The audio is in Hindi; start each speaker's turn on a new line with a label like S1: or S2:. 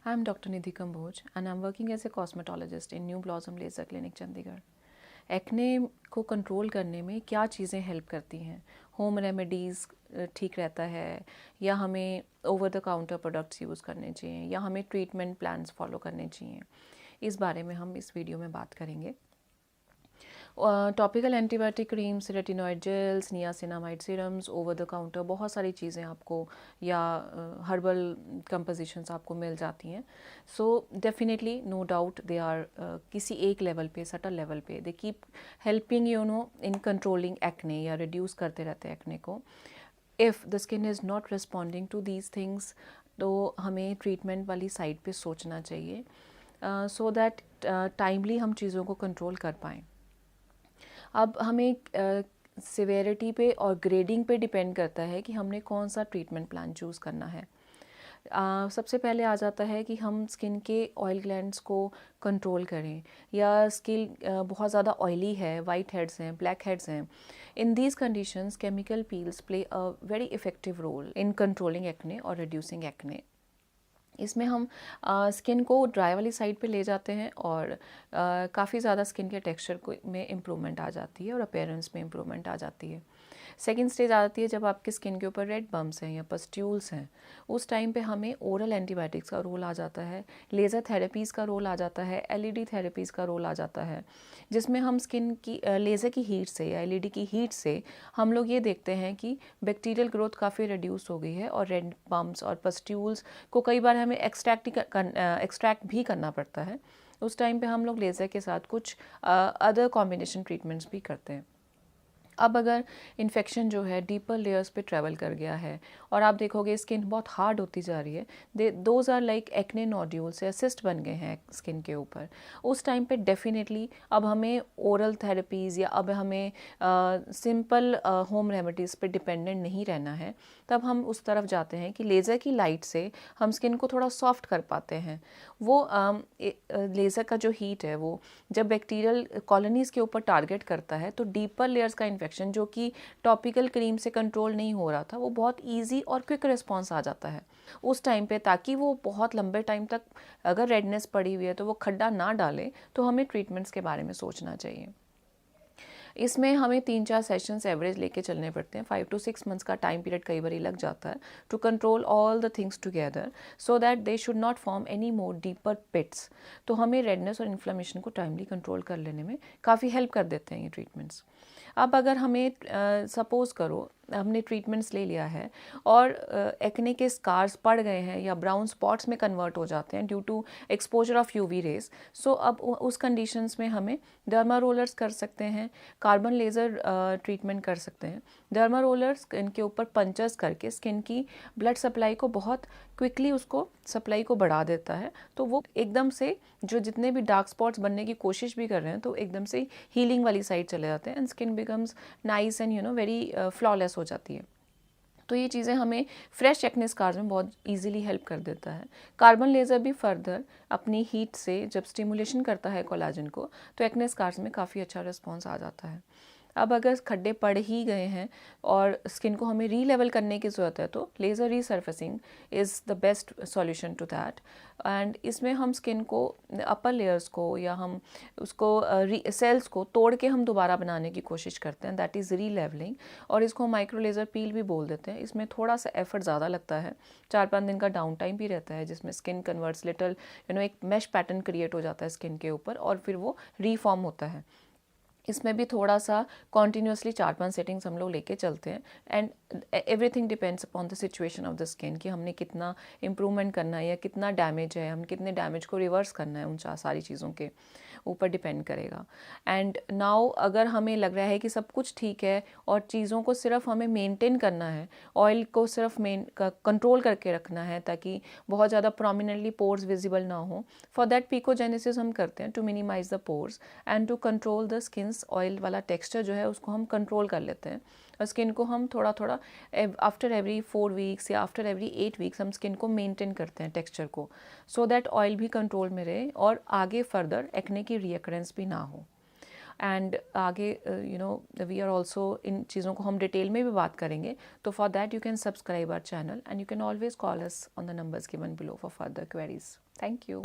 S1: I'm Dr. Nidhi Kamboj and I'm working as a cosmetologist in New Blossom Laser Clinic Chandigarh. Acne को कंट्रोल करने में क्या चीज़ें हेल्प करती हैं? होम रेमेडीज़ ठीक रहता है या हमें over the counter products use करने चाहिए या हमें ट्रीटमेंट प्लान्स फॉलो करने चाहिए? इस बारे में हम इस वीडियो में बात करेंगे। Topical antibiotic creams, retinoid gels, niacinamide serums, over the counter बहुत सारी चीज़ें आपको या हर्बल कंपोजिशंस आपको मिल जाती हैं। So definitely no doubt they are किसी एक लेवल पे, सटल लेवल पे they keep helping in controlling acne या रिड्यूस करते रहते हैं एक्ने को। If the skin is not responding to these things तो हमें ट्रीटमेंट वाली साइड पे सोचना चाहिए सो दैट टाइमली हम चीज़ों को कंट्रोल कर पाएँ। अब हमें सिवेरिटी पे और ग्रेडिंग पे डिपेंड करता है कि हमने कौन सा ट्रीटमेंट प्लान चूज़ करना है। सबसे पहले आ जाता है कि हम स्किन के ऑयल ग्लैंड्स को कंट्रोल करें या स्किन बहुत ज़्यादा ऑयली है, वाइट हेड्स हैं, ब्लैक हेड्स हैं। In these conditions chemical peels play a very effective role in controlling acne और रिड्यूसिंग एक्ने। इसमें हम स्किन को ड्राई वाली साइड पे ले जाते हैं और काफ़ी ज़्यादा स्किन के टेक्सचर को में इम्प्रूवमेंट आ जाती है और अपीयरेंस में इम्प्रूवमेंट आ जाती है। सेकेंड स्टेज आ जाती है जब आपकी स्किन के ऊपर रेड बम्प्स हैं या पस्ट्यूल्स हैं। उस टाइम पे हमें ओरल एंटीबायोटिक्स का रोल आ जाता है, लेज़र थेरेपीज़ का रोल आ जाता है, एलईडी थेरेपीज़ का रोल आ जाता है, जिसमें हम स्किन की लेज़र की हीट से या एलईडी की हीट से हम लोग ये देखते हैं कि बैक्टीरियल ग्रोथ काफ़ी रिड्यूस हो गई है और रेड बम्प्स और पस्ट्यूल्स को कई बार हमें एक्सट्रैक्ट भी करना पड़ता है। उस टाइम पे हम लोग लेज़र के साथ कुछ अदर कॉम्बिनेशन ट्रीटमेंट्स भी करते हैं। अब अगर इन्फेक्शन जो है डीपर लेयर्स पे ट्रैवल कर गया है और आप देखोगे स्किन बहुत हार्ड होती जा रही है, those are like acne nodules या सिस्ट बन गए हैं स्किन के ऊपर, उस टाइम पे डेफिनेटली अब हमें ओरल थेरेपीज़ या अब हमें सिंपल होम रेमेडीज़ पे डिपेंडेंट नहीं रहना है। तब हम उस तरफ जाते हैं कि लेज़र की लाइट से हम स्किन को थोड़ा सॉफ्ट कर पाते हैं। वो लेज़र का जो हीट है वो जब बैक्टीरियल कॉलोनीज़ के ऊपर टारगेट करता है तो डीपर लेयर्स का इन्फेक्शन जो कि टॉपिकल क्रीम से कंट्रोल नहीं हो रहा था वो बहुत ईजी और क्विक रिस्पॉन्स आ जाता है उस टाइम पे, ताकि वो बहुत लंबे टाइम तक अगर रेडनेस पड़ी हुई है तो वो खड्डा ना डाले। तो हमें ट्रीटमेंट्स के बारे में सोचना चाहिए। इसमें हमें 3-4 सेशंस एवरेज लेके चलने पड़ते हैं। 5 to 6 मंथ्स का टाइम पीरियड कई बार लग जाता है to control all the things together so that they should not form any more deeper pits. तो हमें रेडनेस और इन्फ्लेमेशन को टाइमली कंट्रोल कर लेने में काफ़ी हेल्प कर देते हैं ये ट्रीटमेंट्स। अब अगर हमें सपोज़ करो हमने ट्रीटमेंट्स ले लिया है और एक्ने के स्कार्स पड़ गए हैं या ब्राउन स्पॉट्स में कन्वर्ट हो जाते हैं due to exposure of UV rays, so अब उस कंडीशंस में हमें डर्मा रोलर्स कर सकते हैं, कार्बन लेज़र ट्रीटमेंट कर सकते हैं। डर्मा रोलर्स इनके ऊपर पंचर्स करके स्किन की ब्लड सप्लाई को बहुत क्विकली उसको सप्लाई को बढ़ा देता है, तो वो एकदम से जो जितने भी डार्क स्पॉट्स बनने की कोशिश भी कर रहे हैं तो एकदम से हीलिंग वाली साइड चले जाते हैं and skin becomes nice and very flawless हो जाती है। तो ये चीज़ें हमें फ्रेश एक्ने स्कार्स में बहुत इजीली हेल्प कर देता है। कार्बन लेज़र भी फर्दर अपनी हीट से जब स्टिमुलेशन करता है कोलाजन को तो एक्ने स्कार्स में काफ़ी अच्छा रिस्पॉन्स आ जाता है। अब अगर खड्डे पड़ ही गए हैं और स्किन को हमें रीलेवल करने की ज़रूरत है तो laser resurfacing is the best solution to that. And इसमें हम स्किन को अपर लेयर्स को या हम उसको सेल्स को तोड़ के हम दोबारा बनाने की कोशिश करते हैं, दैट इज़ रीलेवलिंग। और इसको माइक्रो लेज़र पील भी बोल देते हैं। इसमें थोड़ा सा एफर्ट ज़्यादा लगता है, 4-5 दिन का डाउन टाइम भी रहता है जिसमें स्किन कन्वर्ट्स लिटल एक मैश पैटर्न क्रिएट हो जाता है स्किन के ऊपर और फिर वो रीफॉर्म होता है। इसमें भी थोड़ा सा कॉन्टीन्यूसली 4-5 सेटिंग्स हम लोग लेके चलते हैं and everything depends upon the situation of the skin कि हमने कितना इम्प्रूवमेंट करना है या कितना डैमेज है, हम कितने डैमेज को रिवर्स करना है, उन सारी चीज़ों के ऊपर डिपेंड करेगा। एंड नाउ अगर हमें लग रहा है कि सब कुछ ठीक है और चीज़ों को सिर्फ हमें मेंटेन करना है, ऑयल को सिर्फ कंट्रोल करके रखना है ताकि बहुत ज़्यादा प्रोमिनेंटली पोर्स विजिबल ना हो, फॉर दैट पिकोजेनेसिस हम करते हैं to minimise the pores and to control the skin oil वाला टेक्सचर जो है उसको हम कंट्रोल कर लेते हैं। और स्किन को हम थोड़ा थोड़ा आफ्टर एवरी 4 वीक्स या आफ्टर एवरी 8 वीक्स हम स्किन को मेंटेन करते हैं टेक्सचर को, सो दैट ऑयल भी कंट्रोल में रहे और आगे फर्दर एक्ने की रीअकरेंस भी ना हो। एंड आगे वी आर ऑल्सो इन चीज़ों को हम डिटेल में भी बात करेंगे. तो for that you can subscribe our channel and you can always call us on the numbers given below for further queries. Thank you.